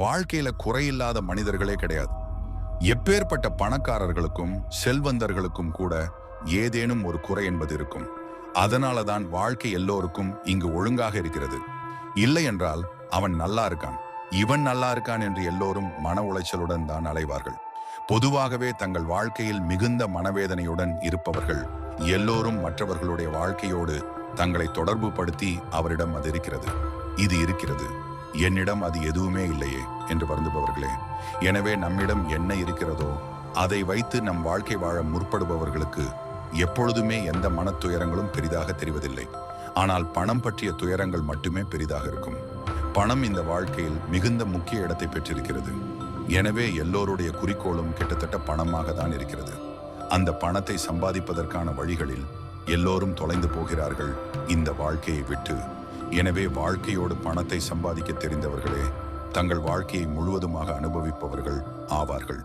வாழ்க்கையில குறையில்லாத மனிதர்களே கிடையாது. எப்பேற்பட்ட பணக்காரர்களுக்கும் செல்வந்தர்களுக்கும் கூட ஏதேனும் ஒரு குறை என்பது இருக்கும். அதனாலதான் வாழ்க்கை எல்லோருக்கும் இங்கு ஒழுங்காக இருக்கிறது. இல்லை என்றால் அவன் நல்லா இருக்கான், இவன் நல்லா இருக்கான் என்று எல்லோரும் மன உளைச்சலுடன் தான் அலைவார்கள். பொதுவாகவே தங்கள் வாழ்க்கையில் மிகுந்த மனவேதனையுடன் இருப்பவர்கள் எல்லோரும் மற்றவர்களுடைய வாழ்க்கையோடு தங்களை தொடர்பு படுத்தி அவரிடம் அது இருக்கிறது, இது இருக்கிறது, என்னிடம் அது எதுவுமே இல்லையே என்று வருந்துபவர்களே. எனவே நம்மிடம் என்ன இருக்கிறதோ அதை வைத்து நம் வாழ்க்கை வாழ முற்படுபவர்களுக்கு எப்பொழுதுமே எந்த மன துயரங்களும் பெரிதாக தெரிவதில்லை. ஆனால் பணம் பற்றிய துயரங்கள் மட்டுமே பெரிதாக இருக்கும். பணம் இந்த வாழ்க்கையில் மிகுந்த முக்கிய இடத்தை பெற்றிருக்கிறது. எனவே எல்லோருடைய குறிக்கோளும் கிட்டத்தட்ட பணமாக தான் இருக்கிறது. அந்த பணத்தை சம்பாதிப்பதற்கான வழிகளில் எல்லோரும் தொலைந்து போகிறார்கள் இந்த வாழ்க்கையை விட்டு. எனவே வாழ்க்கையோடு பணத்தை சம்பாதிக்க தெரிந்தவர்களே தங்கள் வாழ்க்கையை முழுவதுமாக அனுபவிப்பவர்கள் ஆவார்கள்.